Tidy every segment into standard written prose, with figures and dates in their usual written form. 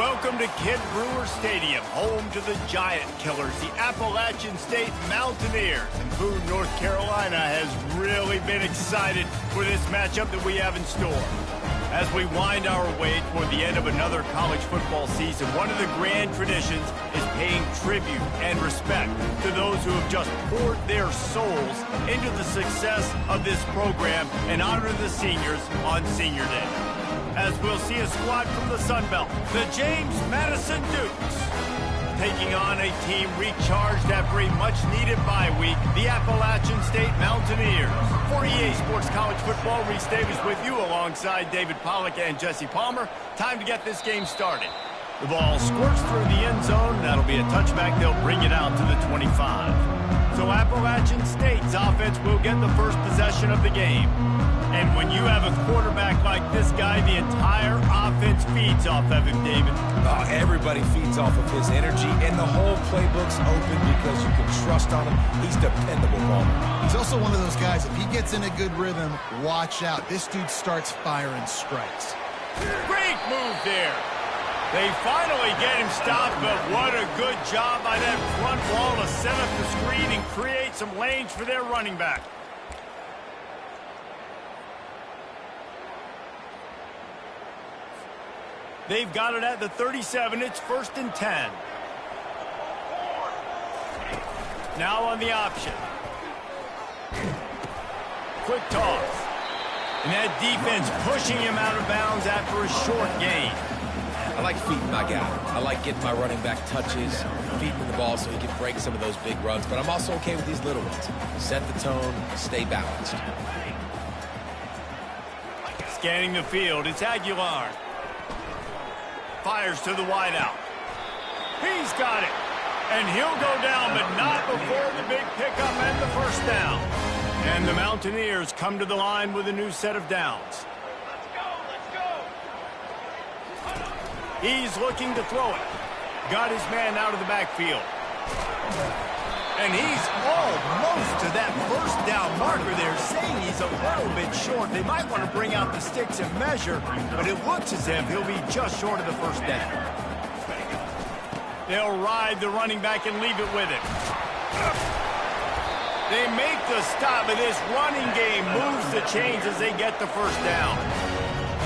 Welcome to Kidd Brewer Stadium, home to the Giant Killers, the Appalachian State Mountaineers. And Boone, North Carolina has really been excited for this matchup that we have in store. As we wind our way toward the end of another college football season, one of the grand traditions is paying tribute and respect to those who have just poured their souls into the success of this program and honor the seniors on Senior Day. As we'll see a squad from the Sun Belt, the James Madison Dukes, taking on a team recharged after a much-needed bye week, the Appalachian State Mountaineers. For EA Sports College Football, Reese Davis with you alongside David Pollack and Jesse Palmer. Time to get this game started. The ball squirts through the end zone. That'll be a touchback. They'll bring it out to the 25. So Appalachian State's offense will get the first possession of the game. And when you have a quarterback like this guy, the entire offense feeds off of him, David. Everybody feeds off of his energy, and the whole playbook's open because you can trust on him. He's dependable, Palmer. He's also one of those guys, if he gets in a good rhythm, watch out. This dude starts firing strikes. Great move there. They finally get him stopped, but what a good job by that front wall to set up the screen and create some lanes for their running back. They've got it at the 37. It's 1st and 10. Now on the option. Quick toss. And that defense pushing him out of bounds after a short gain. I like feeding my guy. I like getting my running back touches, feeding him the ball so he can break some of those big runs. But I'm also okay with these little ones. Set the tone, stay balanced. Scanning the field, it's Aguilar. Fires to the wideout. He's got it. And he'll go down, but not before the big pickup and the first down. And the Mountaineers come to the line with a new set of downs. He's looking to throw it. Got his man out of the backfield. And he's almost to that first down marker there, saying he's a little bit short. They might want to bring out the sticks and measure, but it looks as if he'll be just short of the first down. They'll ride the running back and leave it with him. They make the stop, but this running game moves the chains as they get the first down.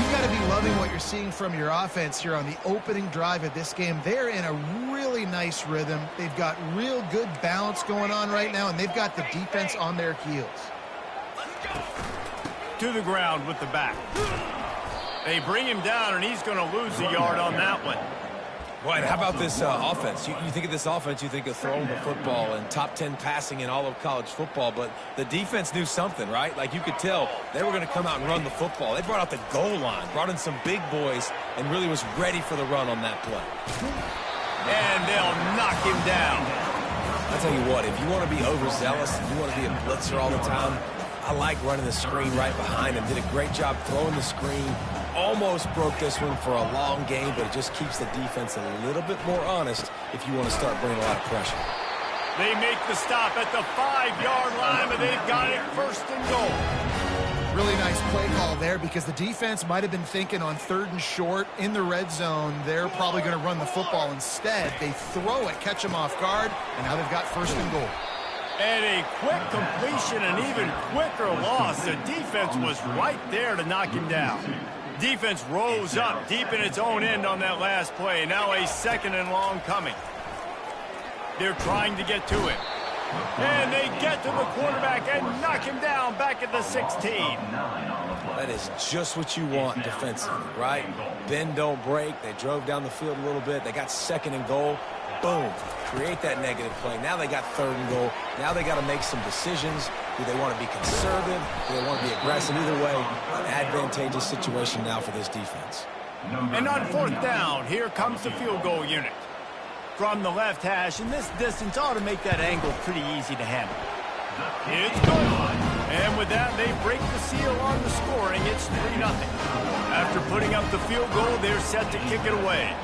You've got to be loving what you're seeing from your offense here on the opening drive of this game. They're in a really nice rhythm. They've got real good balance going on right now, and they've got the defense on their heels. To the ground with the back. They bring him down, and he's going to lose a yard on that one. Boy, how about this offense? You think of this offense, you think of throwing the football and top 10 passing in all of college football, but the defense knew something, right? Like you could tell they were going to come out and run the football. They brought out the goal line, brought in some big boys, and really was ready for the run on that play. And they'll knock him down. I'll tell you what, if you want to be overzealous and you want to be a blitzer all the time, I like running the screen right behind him. Did a great job throwing the screen. Almost broke this one for a long game, but it just keeps the defense a little bit more honest if you want to start bringing a lot of pressure. They make the stop at the 5-yard line, but they've got it 1st and goal. Really nice play call there because the defense might have been thinking on 3rd and short in the red zone. They're probably going to run the football instead. They throw it, catch them off guard, and now they've got 1st and goal. And a quick completion, an even quicker loss. The defense was right there to knock him down. Defense rose up deep in its own end on that last play. Now a 2nd and long coming. They're trying to get to it. And they get to the quarterback and knock him down back at the 16. That is just what you want defensively, right? Bend, don't break. They drove down the field a little bit. They got 2nd and goal. Boom. Create that negative play. Now they got 3rd and goal. Now they got to make some decisions. Do they want to be conservative? Do they want to be aggressive? Either way, an advantageous situation now for this defense. And on 4th down, here comes the field goal unit. From the left hash, and this distance ought to make that angle pretty easy to handle. It's good. And with that, they break the seal on the scoring. It's 3-0. After putting up the field goal, they're set to kick it away.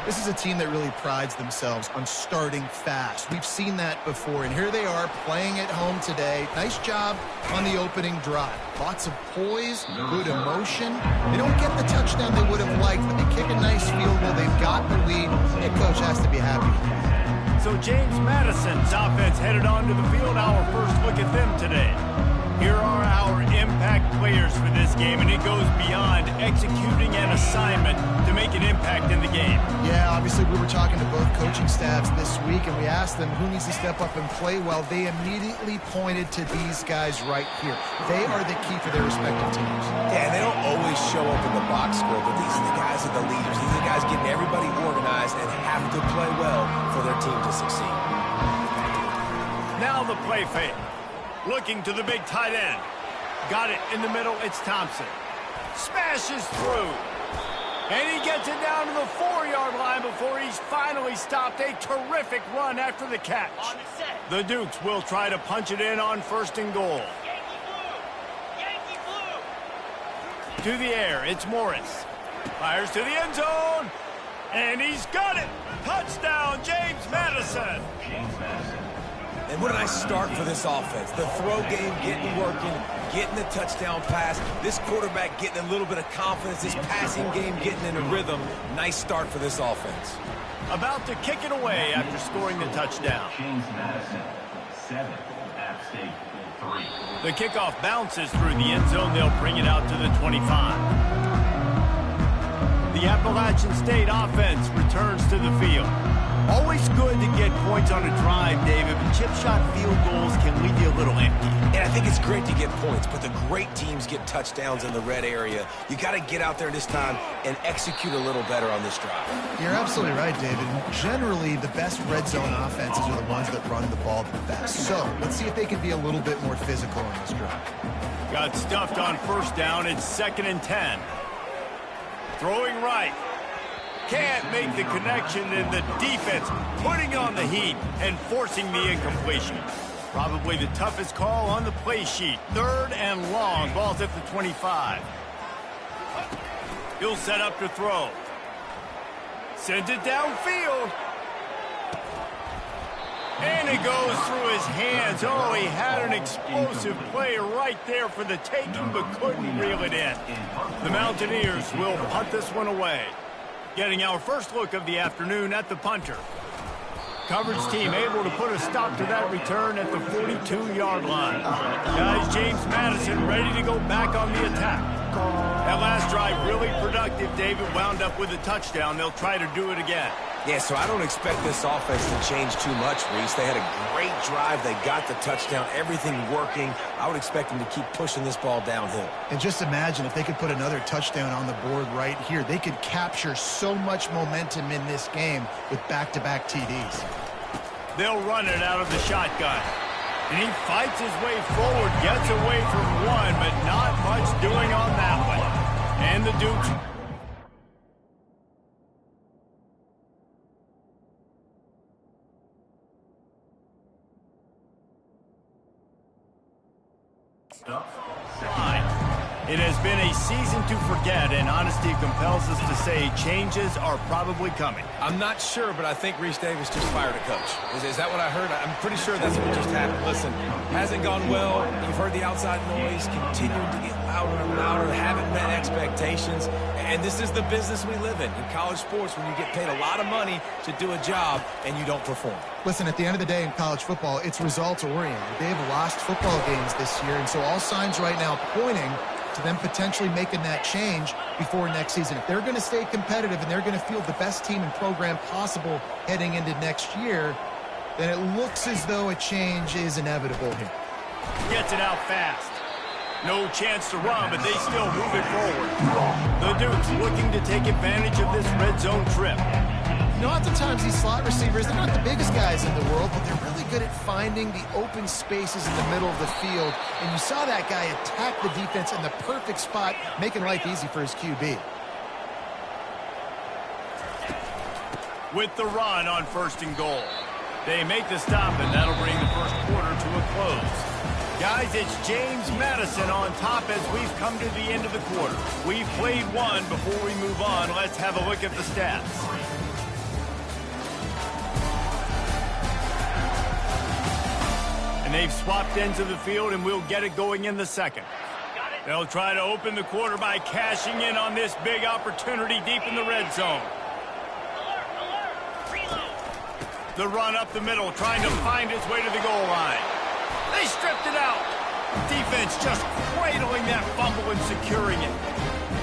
This is a team that really prides themselves on starting fast. We've seen that before, and here they are playing at home today. Nice job on the opening drive. Lots of poise, good emotion. They don't get the touchdown they would have liked, but they kick a nice field goal. They've got the lead. Head coach has to be happy with that. So James Madison's offense headed onto the field. Our first look at them today. Here are our impact players for this game, and it goes beyond executing an assignment to make an impact in the game. Yeah, obviously we were talking to both coaching staffs this week, and we asked them who needs to step up and play well. They immediately pointed to these guys right here. They are the key for their respective teams. Yeah, and they don't always show up in the box score, but these are the guys that are the leaders. These are the guys getting everybody organized and have to play well for their team to succeed. Now the play fake. Looking to the big tight end. Got it in the middle. It's Thompson. Smashes through. And he gets it down to the 4-yard line before he's finally stopped. A terrific run after the catch. The Dukes will try to punch it in on 1st and goal. Yankee blue. To the air. It's Morris. Fires to the end zone. And he's got it. Touchdown, James Madison. And what a nice start for this offense. The throw game getting working, getting the touchdown pass. This quarterback getting a little bit of confidence. This passing game getting in a rhythm. Nice start for this offense. About to kick it away after scoring the touchdown. James Madison, 7. App State, 3. The kickoff bounces through the end zone. They'll bring it out to the 25. The Appalachian State offense returns to the field. Always good to get points on a drive, David, but chip shot field goals can leave you a little empty. And I think it's great to get points, but the great teams get touchdowns in the red area. You got to get out there this time and execute a little better on this drive. You're absolutely right, David. Generally, the best red zone offenses are the ones that run the ball the best. So let's see if they can be a little bit more physical on this drive. Got stuffed on 1st down. It's 2nd and 10. Throwing right. Can't make the connection, and the defense putting on the heat and forcing the incompletion. Probably the toughest call on the play sheet. 3rd and long. Ball's at the 25. He'll set up to throw. Sends it downfield. And it goes through his hands. Oh, he had an explosive play right there for the taking, but couldn't reel it in. The Mountaineers will punt this one away. Getting our first look of the afternoon at the punter. Coverage team able to put a stop to that return at the 42-yard line. Guys, James Madison ready to go back on the attack. That last drive really productive. David wound up with a touchdown. They'll try to do it again. Yeah, so I don't expect this offense to change too much, Reese. They had a great drive. They got the touchdown. Everything working. I would expect them to keep pushing this ball downhill. And just imagine if they could put another touchdown on the board right here. They could capture so much momentum in this game with back-to-back TDs. They'll run it out of the shotgun. And he fights his way forward, gets away from one, but not much doing on that one. And the Dukes... It has been a season to forget, and honesty compels us to say changes are probably coming. I'm not sure, but I think Reese Davis just fired a coach. Is that what I heard? I'm pretty sure that's what just happened. Listen, hasn't gone well. You've heard the outside noise, continuing to get louder and louder, haven't met expectations. And this is the business we live in college sports, when you get paid a lot of money to do a job and you don't perform. Listen, at the end of the day in college football, it's results-oriented. They've lost football games this year, and so all signs right now pointing to them potentially making that change before next season. If they're going to stay competitive and they're going to field the best team and program possible heading into next year, then it looks as though a change is inevitable here. Gets it out fast. No chance to run, but they still move it forward. The Dukes looking to take advantage of this red zone trip. You know, oftentimes these slot receivers, they're not the biggest guys in the world, but they're really good at finding the open spaces in the middle of the field. And you saw that guy attack the defense in the perfect spot, making life easy for his QB. With the run on 1st and goal. They make the stop, and that'll bring the first quarter to a close. Guys, it's James Madison on top as we've come to the end of the quarter. We've played one. Before we move on, let's have a look at the stats. And they've swapped ends of the field, and we'll get it going in the second. They'll try to open the quarter by cashing in on this big opportunity deep in the red zone. The run up the middle, trying to find its way to the goal line. They stripped it out. Defense just cradling that fumble and securing it.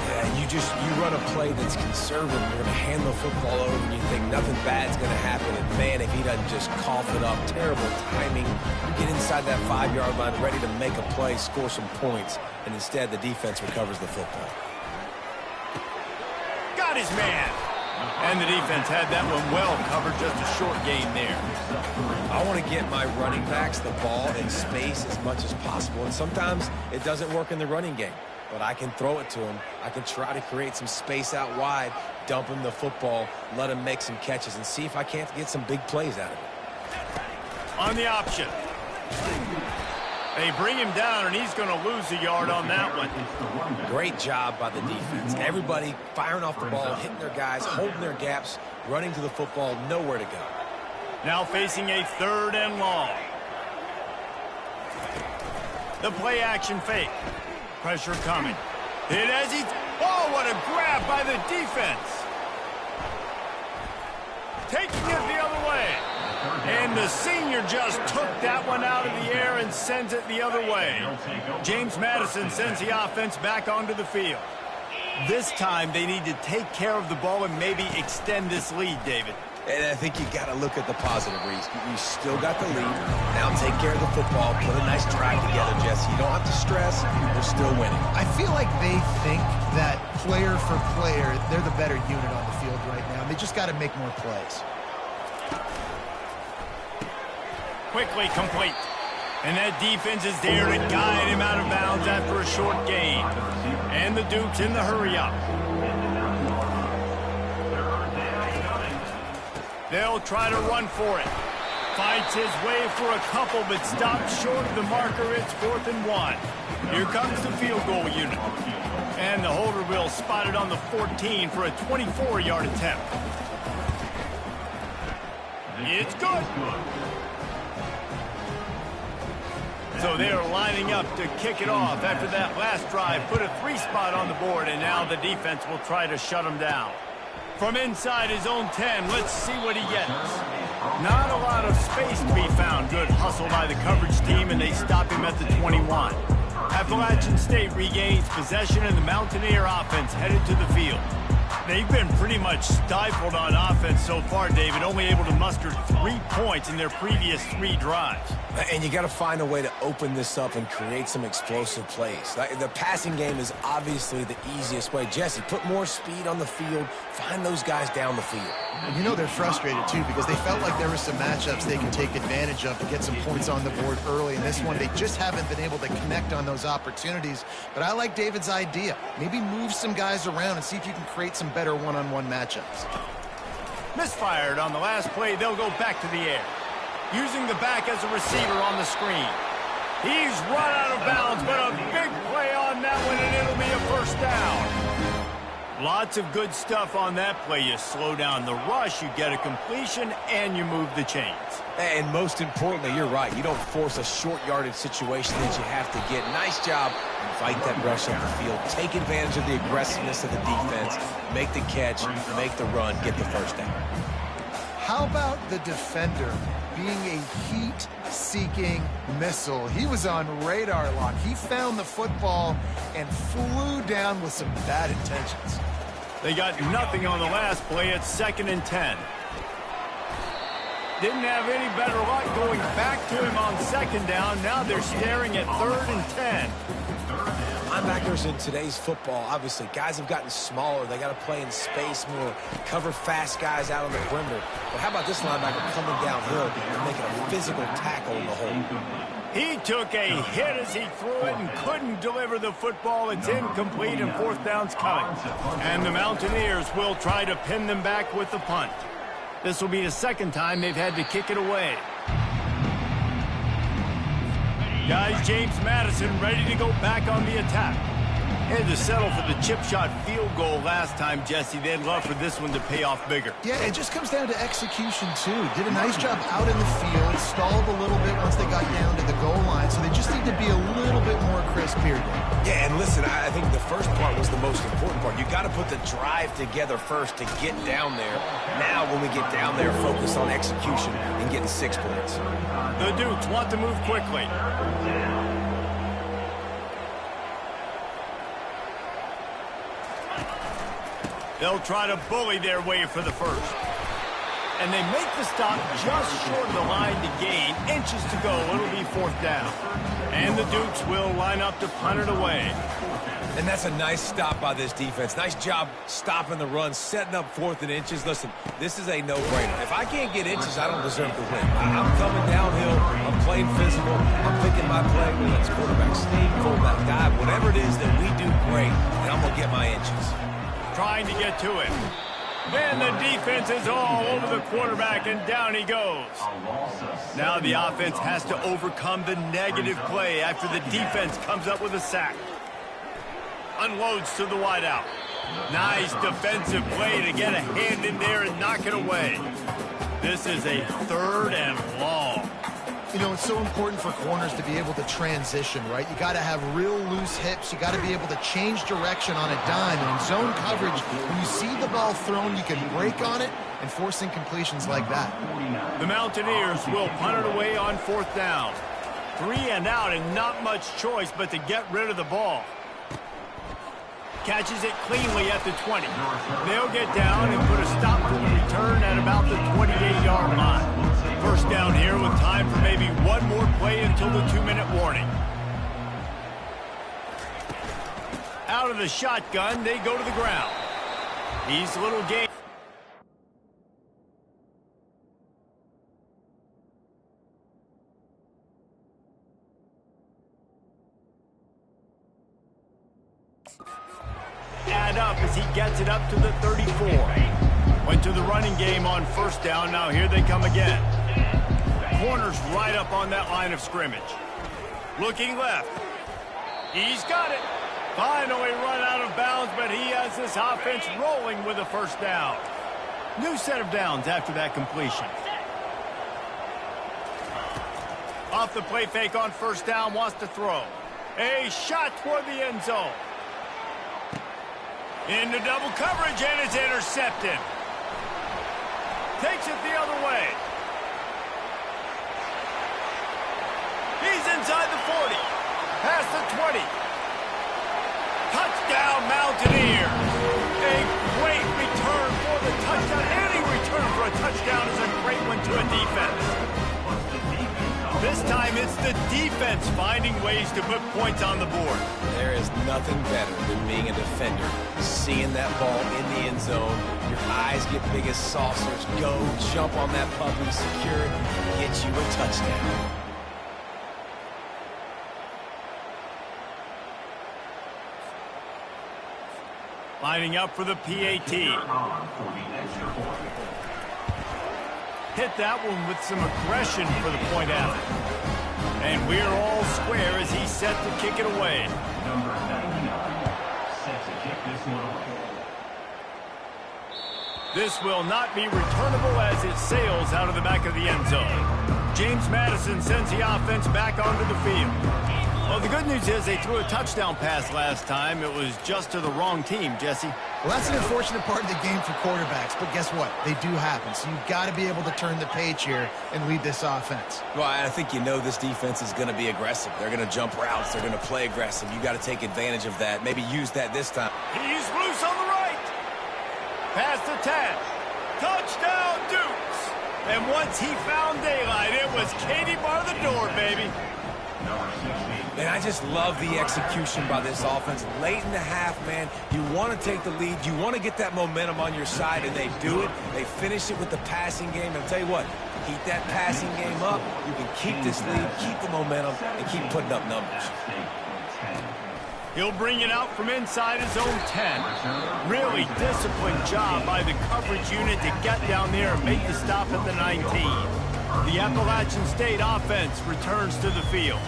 Yeah, you run a play that's conservative. You're going to hand the football over, and you think nothing bad's going to happen. And, man, if he doesn't just cough it up, terrible timing. You get inside that 5-yard line ready to make a play, score some points, and instead the defense recovers the football. Got his man. And the defense had that one well covered, just a short gain there. I want to get my running backs the ball in space as much as possible, and sometimes it doesn't work in the running game. But I can throw it to him. I can try to create some space out wide, dump him the football, let him make some catches, and see if I can't get some big plays out of it. On the option. They bring him down, and he's going to lose a yard on that one. Great job by the defense. Everybody firing off the ball, hitting their guys, holding their gaps, running to the football, nowhere to go. Now facing a 3rd and long. The play action fake. Pressure coming. Hit as he... Oh, what a grab by the defense. Taking it the other way. And the senior just took that one out of the air and sends it the other way. James Madison sends the offense back onto the field. This time they need to take care of the ball and maybe extend this lead, David. And I think you got to look at the positive, Reese. You still got the lead. Now take care of the football. Put a nice drive together, Jesse. You don't have to stress. We're still winning. I feel like they think that player for player, they're the better unit on the field right now. They just got to make more plays. Quickly complete. And that defense is there to guide him out of bounds after a short gain. And the Dukes in the hurry-up. They'll try to run for it. Fights his way for a couple, but stops short of the marker. It's 4th and 1. Here comes the field goal unit. And the holder will spot it on the 14 for a 24-yard attempt. It's good. So they are lining up to kick it off after that last drive. Put a 3-spot on the board, and now the defense will try to shut them down. From inside his own 10, let's see what he gets. Not a lot of space to be found. Good hustle by the coverage team, and they stop him at the 21. Appalachian State regains possession, and the Mountaineer offense headed to the field. They've been pretty much stifled on offense so far, David, only able to muster 3 points in their previous 3 drives. And you got to find a way to open this up and create some explosive plays. The passing game is obviously the easiest way. Jesse, put more speed on the field. Find those guys down the field. And you know they're frustrated, too, because they felt like there were some matchups they can take advantage of to get some points on the board early. In this one, they just haven't been able to connect on those opportunities. But I like David's idea. Maybe move some guys around and see if you can create some better one-on-one matchups. Misfired on the last play. They'll go back to the air. Using the back as a receiver on the screen. He's run out of bounds, but a big play on that one, and it'll be a 1st down. Lots of good stuff on that play. You slow down the rush, you get a completion, and you move the chains. And most importantly, you're right. You don't force a short yardage situation that you have to get. Nice job. Fight that rush up the field. Take advantage of the aggressiveness of the defense. Make the catch, make the run, get the 1st down. How about the defender being a heat-seeking missile? He was on radar lock. He found the football and flew down with some bad intentions. They got nothing on the last play. It's 2nd and 10. Didn't have any better luck going back to him on 2nd down. Now they're staring at 3rd and 10. Linebackers in today's football, obviously, guys have gotten smaller. They got to play in space more, cover fast guys out on the perimeter. But how about this linebacker coming downhill and making a physical tackle in the hole? He took a hit as he threw it and couldn't deliver the football. It's incomplete, and 4th down's coming. And the Mountaineers will try to pin them back with the punt. This will be the 2nd time they've had to kick it away. Guys, James Madison ready to go back on the attack. Had to settle for the chip shot field goal last time, Jesse. They'd love for this one to pay off bigger. Yeah, it just comes down to execution, too. Did a nice job out in the field, stalled a little bit once they got down to the goal to be a little bit more crisp here, Dave. Yeah, and listen, I think the first part was the most important part. You got to put the drive together first to get down there. Now, when we get down there, focus on execution and getting 6 points. The Dukes want to move quickly. They'll try to bully their way for the first. And they make the stop just short of the line to gain. Inches to go. It'll be 4th down. And the Dukes will line up to punt it away. And that's a nice stop by this defense. Nice job stopping the run, setting up 4th and inches. Listen, this is a no-brainer. If I can't get inches, I don't deserve to win. I'm coming downhill. I'm playing physical. I'm picking my play, whether it's quarterback sneak, fullback dive, whatever it is that we do great, and I'm going to get my inches. Trying to get to it. And the defense is all over the quarterback, and down he goes. Now the offense has to overcome the negative play after the defense comes up with a sack. Unloads to the wideout. Nice defensive play to get a hand in there and knock it away. This is a 3rd and long. You know, it's so important for corners to be able to transition, right? You got to have real loose hips. You got to be able to change direction on a dime. And in zone coverage, when you see the ball thrown, you can break on it and force incompletions like that. The Mountaineers will punt it away on 4th down. 3 and out and not much choice but to get rid of the ball. Catches it cleanly at the 20. They'll get down and put a stop to the return at about the 28-yard line. First down here with time for maybe one more play until the 2-minute warning. Out of the shotgun, they go to the ground. He's a little game. Add up as he gets it up to the 34. Went to the running game on 1st down. Now here they come again. Corners right up on that line of scrimmage. Looking left. He's got it. Finally run out of bounds, but he has this offense rolling with a 1st down. New set of downs after that completion. Off the play fake on 1st down, wants to throw. A shot toward the end zone. Into double coverage, and it's intercepted. Takes it the other way. He's inside the 40. Past the 20. Touchdown, Mountaineers. A great return for the touchdown. Any return for a touchdown is a great one to a defense. This time it's the defense finding ways to put points on the board. There is nothing better than being a defender, seeing that ball in the end zone. Your eyes get big as saucers. Go, jump on that puppy, secure it, get you a touchdown. Lining up for the PAT. Hit that one with some aggression for the point after. And we're all square as he's set to kick it away. Number 99, set to kick this one away. This will not be returnable as it sails out of the back of the end zone. James Madison sends the offense back onto the field. Well, the good news is they threw a touchdown pass last time. It was just to the wrong team, Jesse. Well, that's an unfortunate part of the game for quarterbacks, but guess what? They do happen, so you've got to be able to turn the page here and lead this offense. Well, I think you know this defense is going to be aggressive. They're going to jump routes. They're going to play aggressive. You got to take advantage of that. Maybe use that this time. He's loose on the right. Past the 10. Touchdown, Dukes. And once he found daylight, it was Katie bar the door, baby. Man, I just love the execution by this offense. Late in the half, man, you want to take the lead. You want to get that momentum on your side, and they do it. They finish it with the passing game. And I'll tell you what, keep that passing game up. You can keep this lead, keep the momentum, and keep putting up numbers. He'll bring it out from inside his own 10. Really disciplined job by the coverage unit to get down there and make the stop at the 19. The Appalachian State offense returns to the field.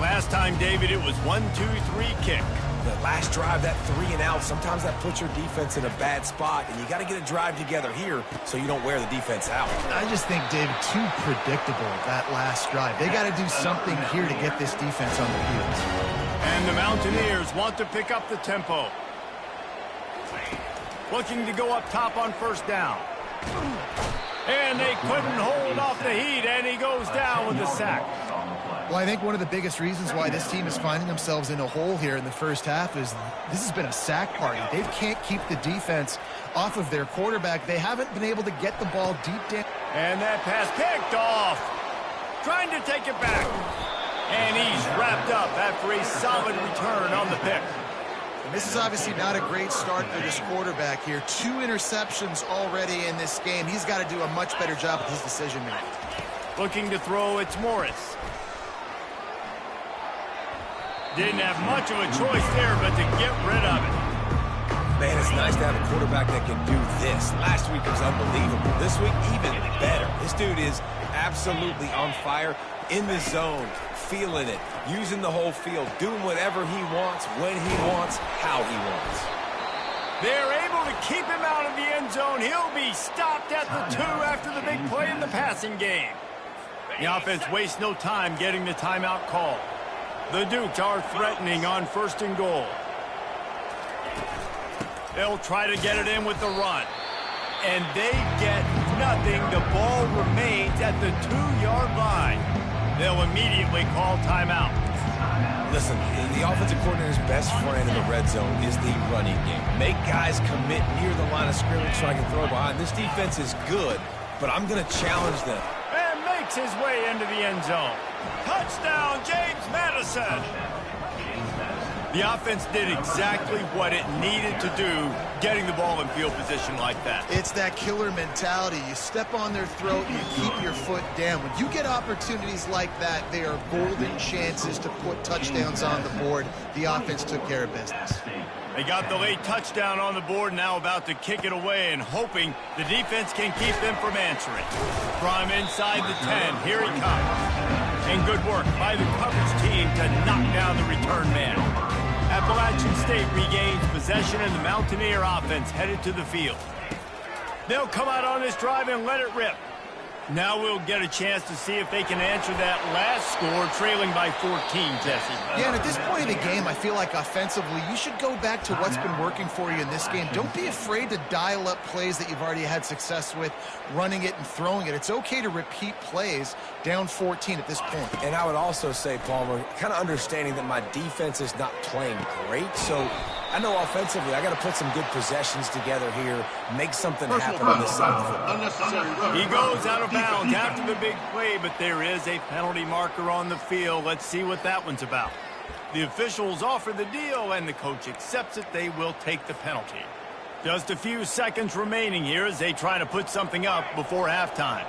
Last time, David, it was 1-2-3 kick. The last drive, that 3 and out, sometimes that puts your defense in a bad spot, and you got to get a drive together here so you don't wear the defense out. I just think, David, too predictable, that last drive. They got to do something here to get this defense on the field. And the Mountaineers want to pick up the tempo. Looking to go up top on first down. And they couldn't hold off the heat, and he goes down with the sack. Well, I think one of the biggest reasons why this team is finding themselves in a hole here in the first half is this has been a sack party. They can't keep the defense off of their quarterback. They haven't been able to get the ball deep down. And that pass picked off. Trying to take it back. And he's wrapped up after a solid return on the pick. And this is obviously not a great start for this quarterback here. 2 interceptions already in this game. He's got to do a much better job with his decision-making. Looking to throw, it's Morris. Didn't have much of a choice there, but to get rid of it. Man, it's nice to have a quarterback that can do this. Last week was unbelievable. This week, even better. This dude is absolutely on fire, in the zone, feeling it, using the whole field, doing whatever he wants, when he wants, how he wants. They're able to keep him out of the end zone. He'll be stopped at the 2 after the big play in the passing game. The offense wastes no time getting the timeout call. The Dukes are threatening on first and goal. They'll try to get it in with the run. And they get nothing. The ball remains at the 2-yard line. They'll immediately call timeout. Listen, the offensive coordinator's best friend in the red zone is the running game. Make guys commit near the line of scrimmage so I can throw behind. This defense is good, but I'm going to challenge them. And makes his way into the end zone. Touchdown, James Madison. The offense did exactly what it needed to do, getting the ball in field position like that. It's that killer mentality. You step on their throat and you keep your foot down. When you get opportunities like that, they are golden chances to put touchdowns on the board. The offense took care of business. They got the late touchdown on the board, now about to kick it away and hoping the defense can keep them from answering. From inside the 10, here he comes. And good work by the coverage team to knock down the return man. Appalachian State regains possession and the Mountaineer offense headed to the field. They'll come out on this drive and let it rip. Now we'll get a chance to see if they can answer that last score, trailing by 14, Jesse. Yeah, and at this point of the game, I feel like offensively, you should go back to what's been working for you in this game. Don't be afraid to dial up plays that you've already had success with, running it and throwing it. It's okay to repeat plays down 14 at this point. And I would also say, Palmer, kind of understanding that my defense is not playing great, so I know offensively I got to put some good possessions together here, make something happen on this side of the football. He goes out of bounds after the big play, but there is a penalty marker on the field. Let's see what that one's about. The officials offer the deal, and the coach accepts it. They will take the penalty. Just a few seconds remaining here as they try to put something up before halftime.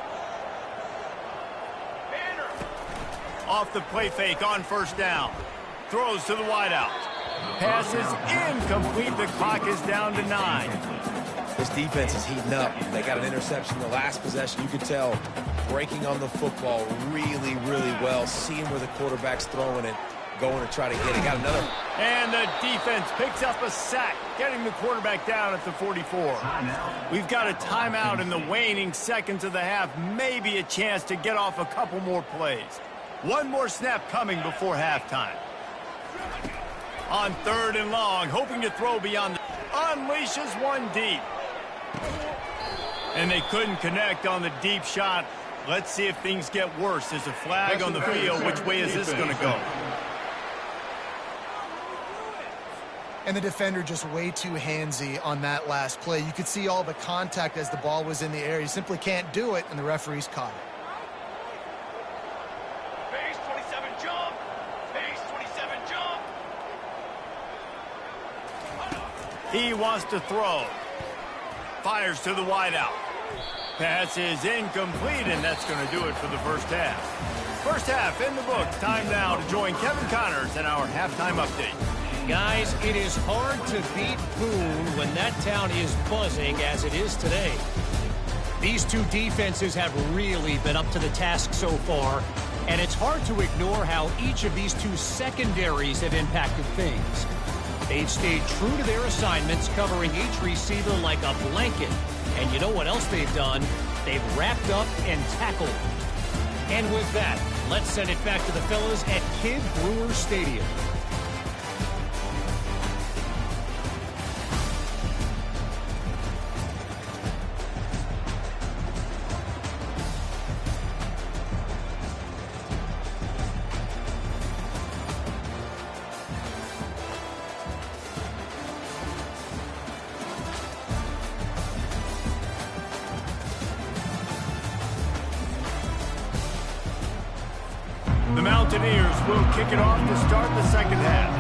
Off the play fake on first down. Throws to the wideout. Pass is incomplete. The clock is down to 9. This defense is heating up. They got an interception the last possession. You could tell breaking on the football really, really well. Seeing where the quarterback's throwing it, going to try to get it. Got another. And the defense picks up a sack, getting the quarterback down at the 44. We've got a timeout in the waning seconds of the half. Maybe a chance to get off a couple more plays. One more snap coming before halftime. On 3rd and long, hoping to throw beyond the... Unleashes one deep. And they couldn't connect on the deep shot. Let's see if things get worse. There's a flag on the field. Which way is this going to go? And the defender just way too handsy on that last play. You could see all the contact as the ball was in the air. You simply can't do it, and the referees caught it. Base 27 jump. Base 27 jump. He wants to throw. Fires to the wideout. Pass is incomplete, and that's going to do it for the first half. First half in the books. Time now to join Kevin Connors in our halftime update. Guys, it is hard to beat Boone when that town is buzzing as it is today. These two defenses have really been up to the task so far, and it's hard to ignore how each of these two secondaries have impacted things. They've stayed true to their assignments, covering each receiver like a blanket. And you know what else they've done? They've wrapped up and tackled. And with that, let's send it back to the fellas at Kidd Brewer Stadium. The Mountaineers will kick it off to start the second half.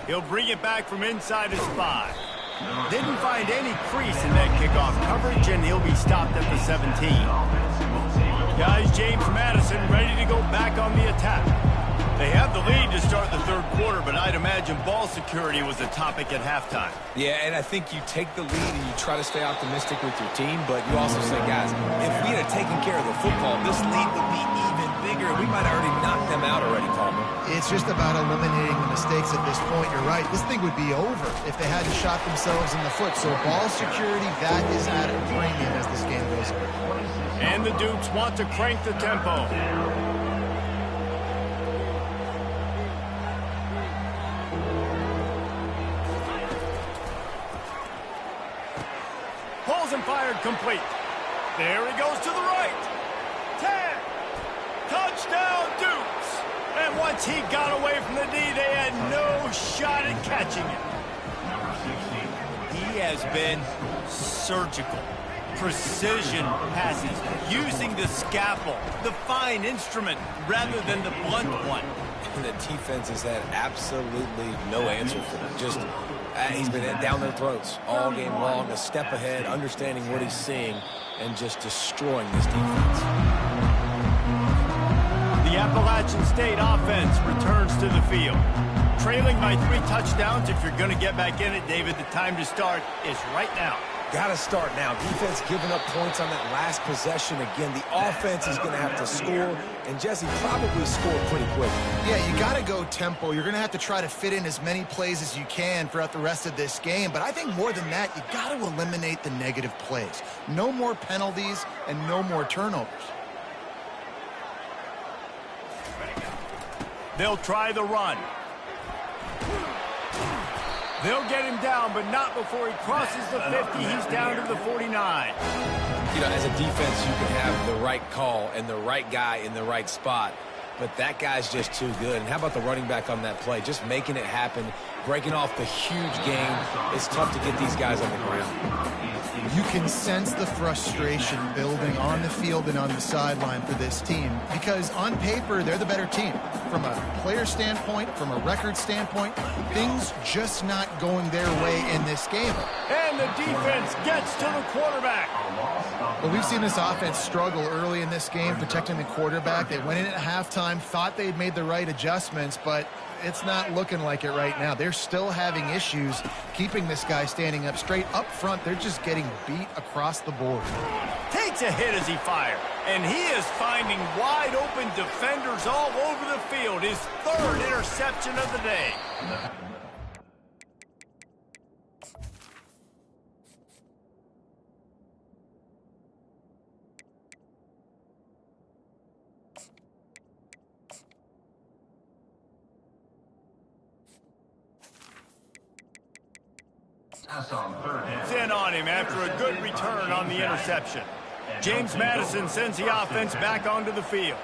He'll bring it back from inside his 5. Didn't find any crease in that kickoff coverage, and he'll be stopped at the 17. Guys, James Madison ready to go back on the attack. They have the lead to start the third quarter, but I'd imagine ball security was a topic at halftime. Yeah, and I think you take the lead and you try to stay optimistic with your team, but you also say, guys, if we had taken care of the football, this lead would be even bigger. We might have already knocked them out already, Palmer. It's just about eliminating the mistakes at this point. You're right. This thing would be over if they hadn't shot themselves in the foot. So ball security, that is at a premium as this game goes on. And the Dukes want to crank the tempo. Pulls and fired complete. There he goes to the right. 10. Touchdown, Dukes. And once he got away from the D, they had no shot at catching it. He has been surgical. Precision passes, using the scalpel, the fine instrument, rather than the blunt one. And the defense has had absolutely no answer for him. Just, he's been down their throats all game long, a step ahead, understanding what he's seeing, and just destroying this defense. The Appalachian State offense returns to the field. Trailing by 3 touchdowns, if you're going to get back in it, David, the time to start is right now. Got to start now. Defense giving up points on that last possession. Again, the offense is going to have to score, and Jesse probably scored pretty quick. Yeah, you got to go tempo. You're going to have to try to fit in as many plays as you can throughout the rest of this game. But I think more than that, you got to eliminate the negative plays. No more penalties and no more turnovers. They'll try the run. They'll get him down, but not before he crosses the 50. He's down to the 49. You know, as a defense, you can have the right call and the right guy in the right spot, but that guy's just too good. And how about the running back on that play? Just making it happen, breaking off the huge gain. It's tough to get these guys on the ground. You can sense the frustration building on the field and on the sideline for this team because on paper, they're the better team. From a player standpoint, from a record standpoint, things just not going their way in this game. And the defense gets to the quarterback. Well, we've seen this offense struggle early in this game, protecting the quarterback. They went in at halftime, thought they'd made the right adjustments, but it's not looking like it right now. They're still having issues keeping this guy standing up straight. Up front, they're just getting beat across the board. Takes a hit as he fired, and he is finding wide open defenders all over the field. His 3rd interception of the day. It's in on him after a good return on the interception. James Madison sends the offense back onto the field.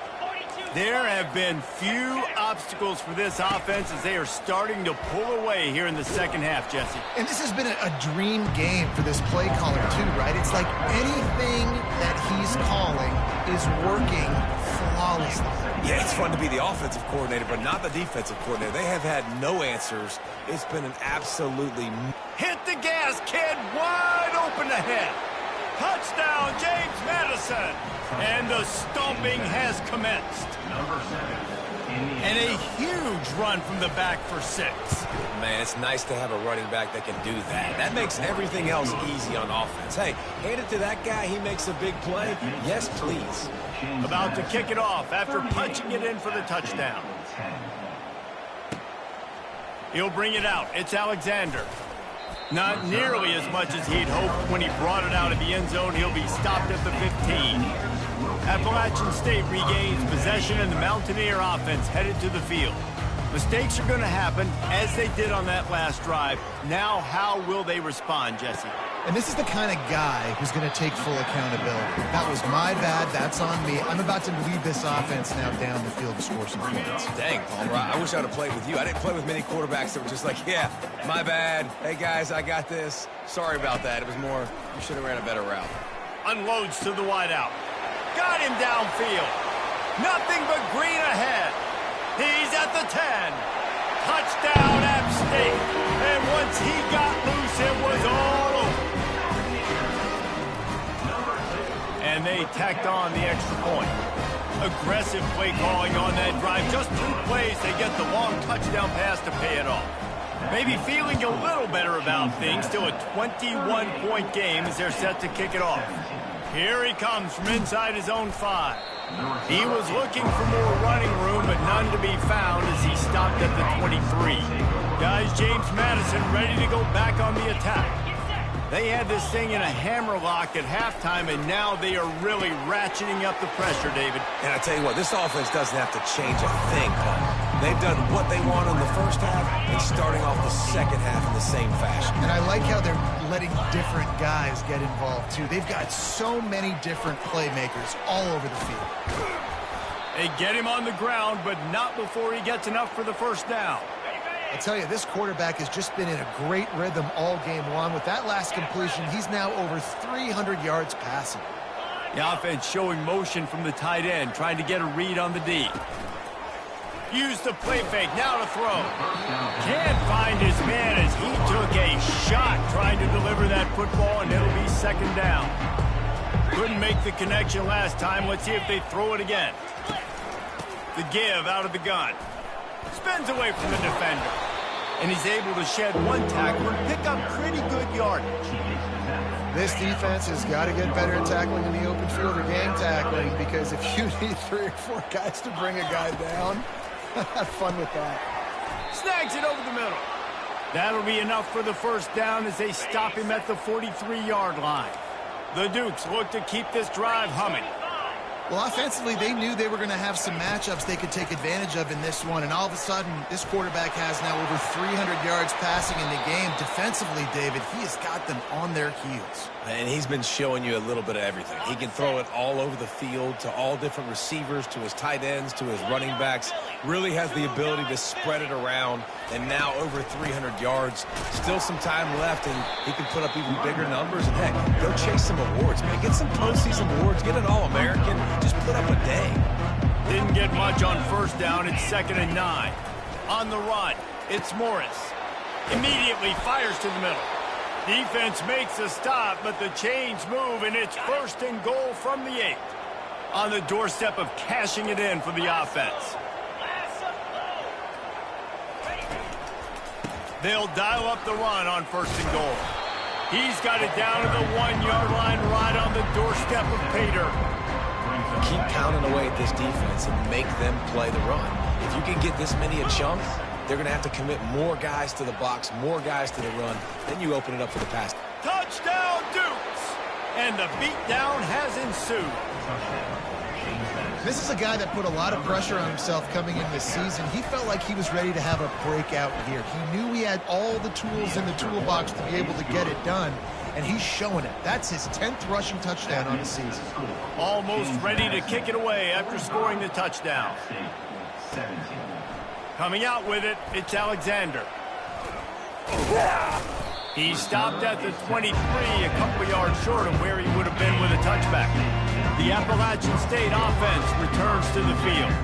There have been few obstacles for this offense as they are starting to pull away here in the second half, Jesse. And this has been a dream game for this play caller too, right? It's like anything that he's calling is working flawlessly. Yeah, it's fun to be the offensive coordinator, but not the defensive coordinator. They have had no answers. It's been an absolutely... Hit the gas, kid. Wide open ahead. Touchdown, James Madison. And the stomping has commenced. Number 7. And a huge run from the back for 6. Man, it's nice to have a running back that can do that. That makes everything else easy on offense. Hey, hand it to that guy. He makes a big play. Yes, please. About to kick it off after punching it in for the touchdown. He'll bring it out. It's Alexander. Not nearly as much as he'd hoped when he brought it out of the end zone. He'll be stopped at the 15. Appalachian State regains possession, and the Mountaineer offense headed to the field. Mistakes are going to happen, as they did on that last drive. Now, how will they respond, Jesse? And this is the kind of guy who's going to take full accountability. That was my bad. That's on me. I'm about to lead this offense now down the field to score some points. Dang, Palmer, I wish I would have played with you. I didn't play with many quarterbacks that were just like, yeah, my bad. Hey, guys, I got this. Sorry about that. It was more, you should have ran a better route. Unloads to the wideout. Got him downfield. Nothing but green ahead. He's at the 10. Touchdown, App State. And once he got loose, it was all over. And they tacked on the extra point. Aggressive play calling on that drive. Just 2 plays, they get the long touchdown pass to pay it off. Maybe feeling a little better about things. Still a 21-point game as they're set to kick it off. Here he comes from inside his own 5. He was looking for more running room, but none to be found as he stopped at the 23. Guys, James Madison ready to go back on the attack. They had this thing in a hammerlock at halftime, and now they are really ratcheting up the pressure, David. And I tell you what, this offense doesn't have to change a thing, Palmer. They've done what they want in the first half and starting off the second half in the same fashion. And I like how they're letting different guys get involved, too. They've got so many different playmakers all over the field. They get him on the ground, but not before he gets enough for the first down. I tell you, this quarterback has just been in a great rhythm all game long. With that last completion, he's now over 300 yards passing. The offense showing motion from the tight end, trying to get a read on the D. Use the play fake, now to throw. Can't find his man as he took a shot trying to deliver that football, and it'll be second down. Couldn't make the connection last time. Let's see if they throw it again. The give out of the gun. Spins away from the defender. And he's able to shed 1 tackle and pick up pretty good yardage. This defense has got to get better at tackling in the open field or game tackling, because if you need 3 or 4 guys to bring a guy down, have fun with that. Snags it over the middle. That'll be enough for the first down as they stop him at the 43-yard line. The Dukes look to keep this drive humming. Well, offensively, they knew they were going to have some matchups they could take advantage of in this one, and all of a sudden, this quarterback has now over 300 yards passing in the game. Defensively, David, he has got them on their heels. And he's been showing you a little bit of everything. He can throw it all over the field to all different receivers, to his tight ends, to his running backs. Really has the ability to spread it around, and now over 300 yards. Still some time left, and he can put up even bigger numbers. And heck, go chase some awards, man. Get some postseason awards. Get an All-American. Just put up a day. Didn't get much on first down. It's 2nd and 9. On the run, it's Morris. Immediately fires to the middle. Defense makes a stop, but the chains move, and it's 1st and goal from the 8. On the doorstep of cashing it in for the offense. They'll dial up the run on 1st and goal. He's got it down to the 1-yard line right on the doorstep of Pater. Keep pounding away at this defense and make them play the run. If you can get this many a chunk, they're going to have to commit more guys to the box, more guys to the run. Then you open it up for the pass. Touchdown, Dukes! And the beatdown has ensued. This is a guy that put a lot of pressure on himself coming into this season. He felt like he was ready to have a breakout year. He knew he had all the tools in the toolbox to be able to get it done, and he's showing it. That's his 10th rushing touchdown on the season. Almost ready to kick it away after scoring the touchdown. Coming out with it, it's Alexander. He stopped at the 23, a couple yards short of where he would have been with a touchback. The Appalachian State offense returns to the field.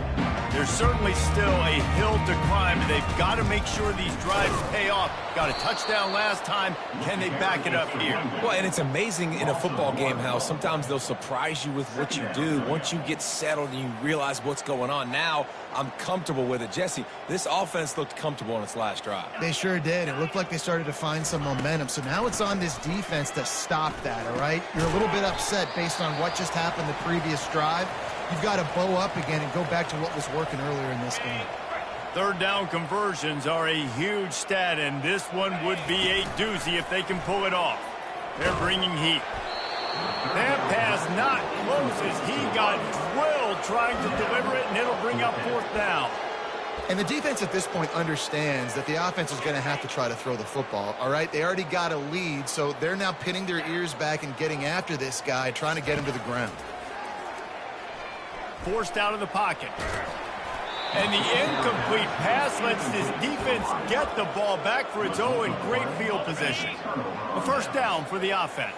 There's certainly still a hill to climb, and they've got to make sure these drives pay off. Got a touchdown last time. Can they back it up here? Well, and it's amazing in a football game how sometimes they'll surprise you with what you do. Once you get settled and you realize what's going on, now I'm comfortable with it. Jesse, this offense looked comfortable on its last drive. They sure did. It looked like they started to find some momentum. So now it's on this defense to stop that, all right? You're a little bit upset based on what just happened the previous drive. You've got to bow up again and go back to what was working earlier in this game. Third down conversions are a huge stat, and this one would be a doozy if they can pull it off. They're bringing heat. That pass not close as he got drilled trying to deliver it, and it'll bring up fourth down. And the defense at this point understands that the offense is going to have to try to throw the football, all right? They already got a lead, so they're now pinning their ears back and getting after this guy, trying to get him to the ground. Forced out of the pocket. And the incomplete pass lets this defense get the ball back for its own great field position. A first down for the offense.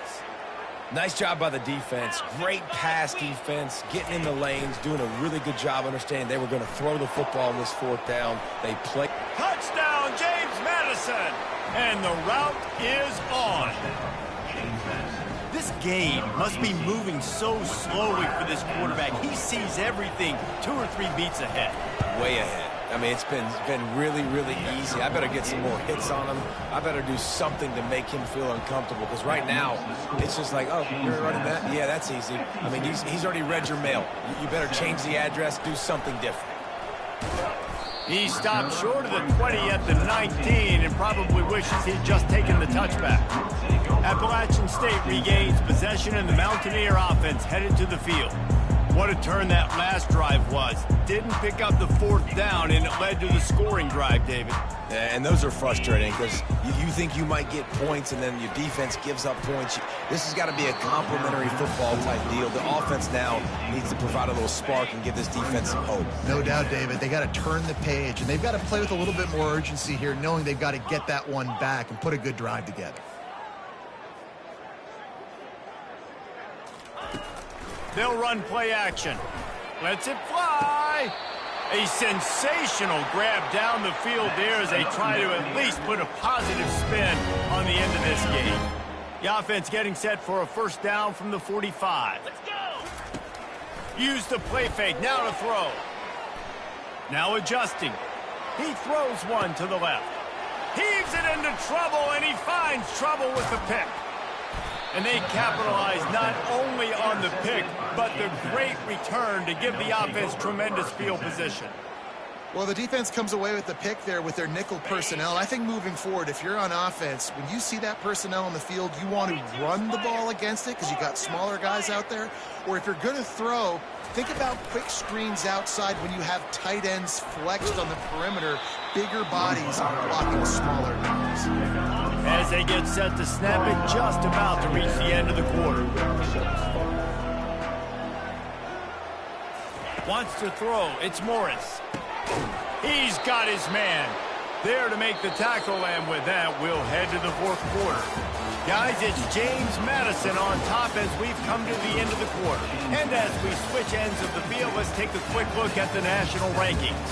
Nice job by the defense. Great pass defense, getting in the lanes, doing a really good job understanding they were going to throw the football on this fourth down. They play. Touchdown, James Madison! And the route is on. This game must be moving so slowly for this quarterback. He sees everything 2 or 3 beats ahead. Way ahead. I mean, it's been really, really easy. I better get some more hits on him. I better do something to make him feel uncomfortable, because right now, it's just like, oh, you're running that? Yeah, that's easy. I mean, he's already read your mail. You better change the address, do something different. He stopped short of the 20 at the 19 and probably wishes he'd just taken the touchback. Appalachian State regains possession, and the Mountaineer offense headed to the field. What a turn that last drive was. Didn't pick up the fourth down, and it led to the scoring drive, David. Yeah, and those are frustrating because you think you might get points, and then your defense gives up points. This has got to be a complimentary football type deal. The offense now needs to provide a little spark and give this defense some hope. No doubt, David. They got to turn the page, and they've got to play with a little bit more urgency here, knowing they've got to get that one back and put a good drive together. They'll run play action. Lets it fly. A sensational grab down the field there as they try to at least put a positive spin on the end of this game. The offense getting set for a first down from the 45. Let's go. Use the play fake. Now to throw. Now adjusting. He throws one to the left. Heaves it into trouble, and he finds trouble with the pick. And they capitalize not only on the pick, but the great return to give the offense tremendous field position. Well, the defense comes away with the pick there with their nickel personnel. I think moving forward, if you're on offense, when you see that personnel on the field, you want to run the ball against it because you got smaller guys out there. Or if you're going to throw, think about quick screens outside when you have tight ends flexed on the perimeter, bigger bodies blocking smaller guys. As they get set to snap it, just about to reach the end of the quarter. Wants to throw. It's Morris. He's got his man. There to make the tackle, and with that, we'll head to the fourth quarter. Guys, it's James Madison on top as we've come to the end of the quarter. And as we switch ends of the field, let's take a quick look at the national rankings.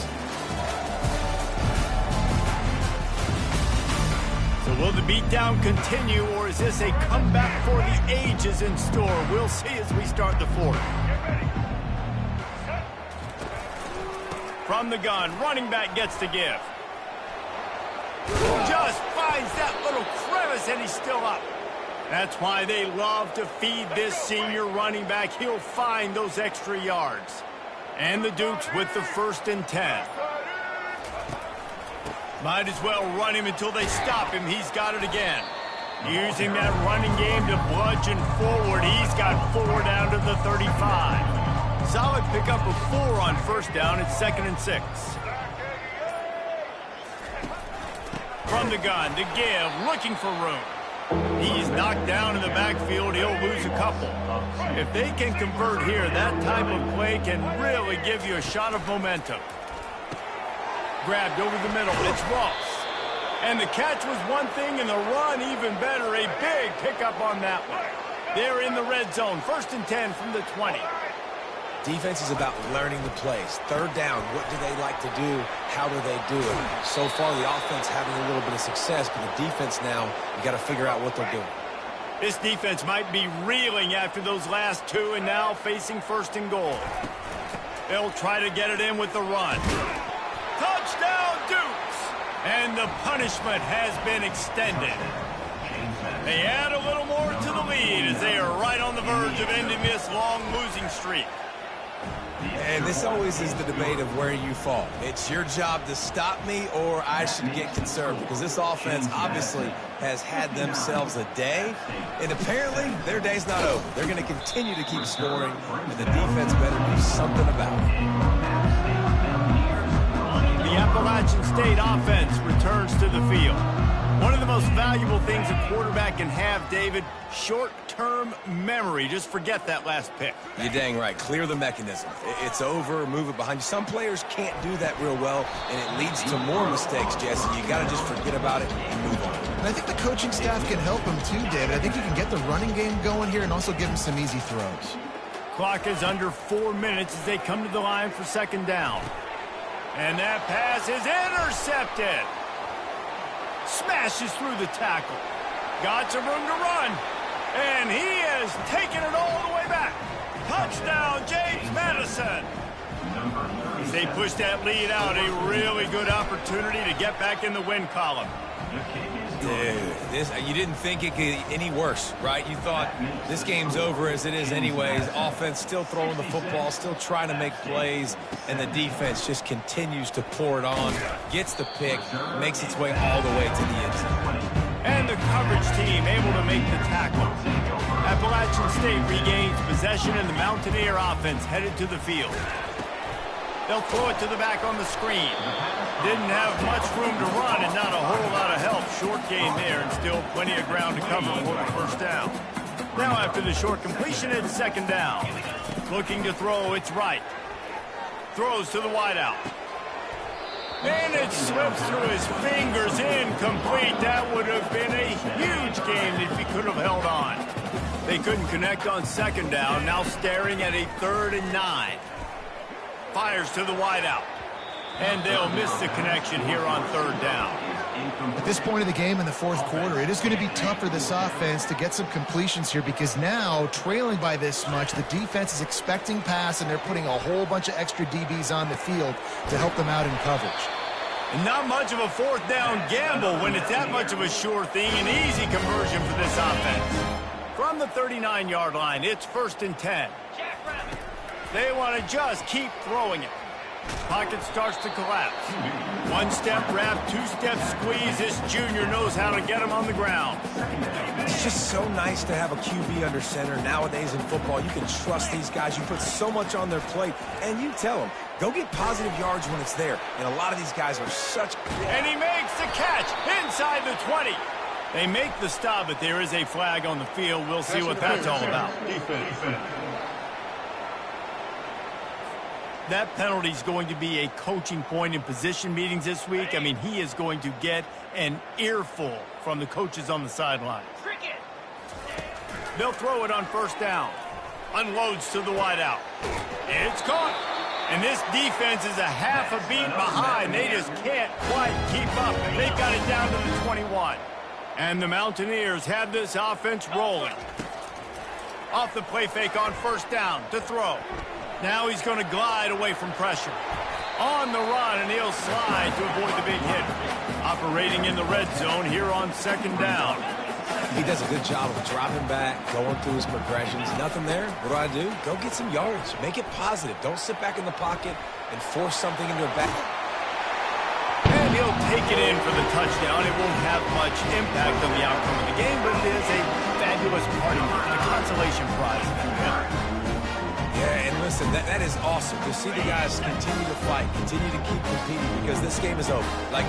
So will the beatdown continue, or is this a comeback for the ages in store? We'll see as we start the fourth. From the gun, running back gets to give. Just finds that little crevice, and he's still up. That's why they love to feed this senior running back. He'll find those extra yards. And the Dukes with the 1st and 10. Might as well run him until they stop him. He's got it again. Using that running game to bludgeon forward. He's got 4 down to the 35. Solid pickup of 4 on first down. It's 2nd and 6. From the gun to give, looking for room. He's knocked down in the backfield. He'll lose a couple. If they can convert here, that type of play can really give you a shot of momentum. Grabbed over the middle. It's Ross. And the catch was one thing, and the run even better. A big pickup on that one. They're in the red zone. 1st and 10 from the 20. Defense is about learning the plays. Third down, what do they like to do? How do they do it? So far, the offense having a little bit of success, but the defense now, you got to figure out what they're doing. This defense might be reeling after those last two and now facing first and goal. They'll try to get it in with the run. Touchdown, Dukes! And the punishment has been extended. They add a little more to the lead as they are right on the verge of ending this long losing streak. And this always is the debate of where you fall. It's your job to stop me or I should get concerned, because this offense obviously has had themselves a day, and apparently their day's not over. They're going to continue to keep scoring, and the defense better do something about it. The Appalachian State offense returns to the field. One of the most valuable things a quarterback can have, David, short-term memory. Just forget that last pick. You're dang right. Clear the mechanism. It's over, move it behind you. Some players can't do that real well, and it leads to more mistakes, Jesse. You got to just forget about it and move on. And I think the coaching staff can help him too, David. I think you can get the running game going here and also give him some easy throws. Clock is under 4 minutes as they come to the line for second down. And that pass is intercepted. Smashes through the tackle. Got some room to run. And he is taking it all the way back. Touchdown, James Madison. As they push that lead out, a really good opportunity to get back in the win column. Dude, you didn't think it could get any worse, right? You thought this game's over as it is anyways. Offense still throwing the football, still trying to make plays, and the defense just continues to pour it on, gets the pick, makes its way all the way to the end zone. And the coverage team able to make the tackle. Appalachian State regains possession, and the Mountaineer offense headed to the field. They'll throw it to the back on the screen. Didn't have much room to run and not a whole lot of help. Short gain there and still plenty of ground to cover for the first down. Now after the short completion, it's second down. Looking to throw, it's right. Throws to the wideout. And it slips through his fingers, incomplete. That would have been a huge gain if he could have held on. They couldn't connect on second down, now staring at a 3rd and 9. Fires to the wideout. And they'll miss the connection here on 3rd down. At this point of the game in the 4th quarter, it is going to be tough for this offense to get some completions here, because now, trailing by this much, the defense is expecting pass, and they're putting a whole bunch of extra DBs on the field to help them out in coverage. And not much of a 4th down gamble when it's that much of a sure thing. An easy conversion for this offense. From the 39-yard line, it's 1st and 10. They want to just keep throwing it. Pocket starts to collapse. 1-step wrap, 2-step squeeze. This junior knows how to get him on the ground. It's just so nice to have a QB under center. Nowadays in football, you can trust these guys. You put so much on their plate, and you tell them, go get positive yards when it's there. And a lot of these guys are such... And he makes the catch inside the 20. They make the stop, but there is a flag on the field. We'll see what that's all about. That penalty is going to be a coaching point in position meetings this week. I mean, he is going to get an earful from the coaches on the sideline. They'll throw it on 1st down. Unloads to the wideout. It's caught. And this defense is a half a beat behind. They just can't quite keep up. They've got it down to the 21. And the Mountaineers have this offense rolling. Off the play fake on 1st down to throw. Now he's going to glide away from pressure. On the run, and he'll slide to avoid the big hit. Operating in the red zone here on 2nd down. He does a good job of dropping back, going through his progressions. Nothing there. What do? Go get some yards. Make it positive. Don't sit back in the pocket and force something into a back. And he'll take it in for the touchdown. It won't have much impact on the outcome of the game, but it is a fabulous party, the consolation prize. Yeah, and listen, that is awesome to see the guys continue to fight, continue to keep competing, because this game is over. Like,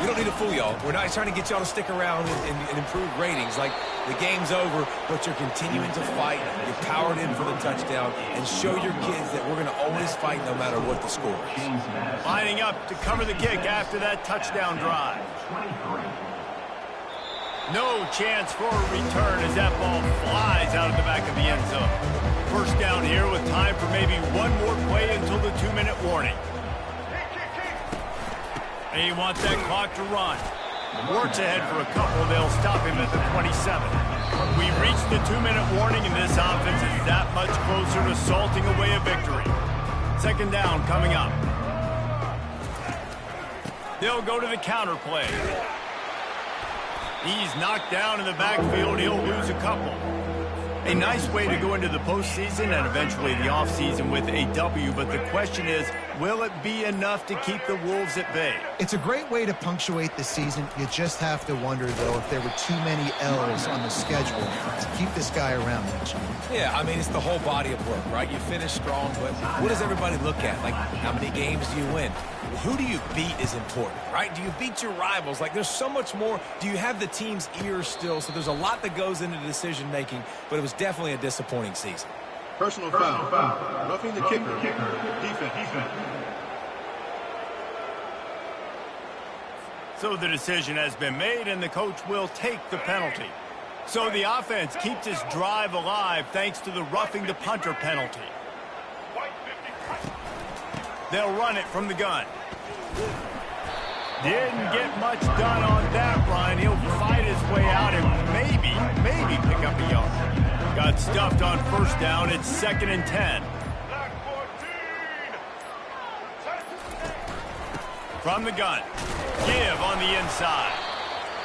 we don't need to fool y'all. We're not trying to get y'all to stick around and improve ratings. Like, the game's over, but you're continuing to fight. You're powered in for the touchdown, and show your kids that we're going to always fight no matter what the score is. Lining up to cover the kick after that touchdown drive. No chance for a return as that ball flies out of the back of the end zone. first down here with time for maybe one more play until the 2-minute warning. He wants that clock to run. Works ahead for a couple. They'll stop him at the 27. We reached the 2-minute warning, and this offense is that much closer to salting away a victory. Second down coming up. They'll go to the counter play. He's knocked down in the backfield. He'll lose a couple. A nice way to go into the postseason and eventually the offseason with a W, but the question is, will it be enough to keep the Wolves at bay? It's a great way to punctuate the season. You just have to wonder, though, if there were too many L's on the schedule to keep this guy around next year. Yeah, I mean, it's the whole body of work, right? You finish strong, but what does everybody look at? Like, how many games do you win? Who do you beat is important, right? Do you beat your rivals? Like, there's so much more. Do you have the team's ears still? So there's a lot that goes into decision-making, but it was definitely a disappointing season. Personal foul. Roughing the kicker. Defense. So the decision has been made, and the coach will take the penalty. So the offense keeps its drive alive thanks to the roughing the punter penalty. They'll run it from the gun. Didn't get much done on that run. He'll fight his way out and maybe pick up a yard. Got stuffed on first down. It's 2nd and 10. From the gun. Give on the inside.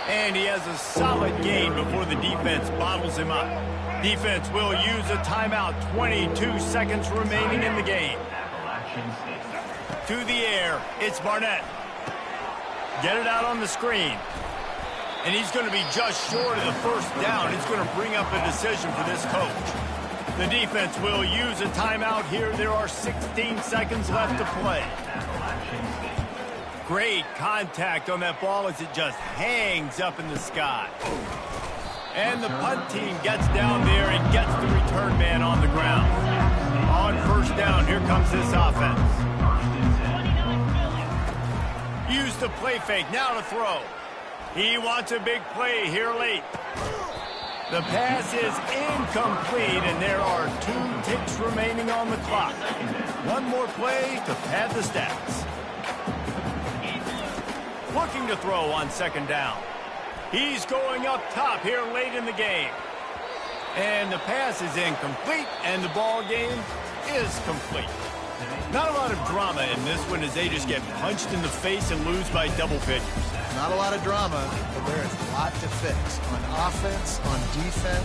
And he has a solid gain before the defense bottles him up. Defense will use a timeout. 22 seconds remaining in the game. To the air, it's Barnett. Get it out on the screen. And he's going to be just short of the first down. It's going to bring up a decision for this coach. The defense will use a timeout here. There are 16 seconds left to play. Great contact on that ball as it just hangs up in the sky. And the punt team gets down there and gets the return man on the ground. On first down, here comes this offense. Use the play fake, now to throw. He wants a big play here late. The pass is incomplete, and there are 2 ticks remaining on the clock. One more play to pad the stats. Looking to throw on second down. He's going up top here late in the game. And the pass is incomplete, and the ball game is complete. Not a lot of drama in this one as they just get punched in the face and lose by double figures. Not a lot of drama, but there is a lot to fix on offense, on defense.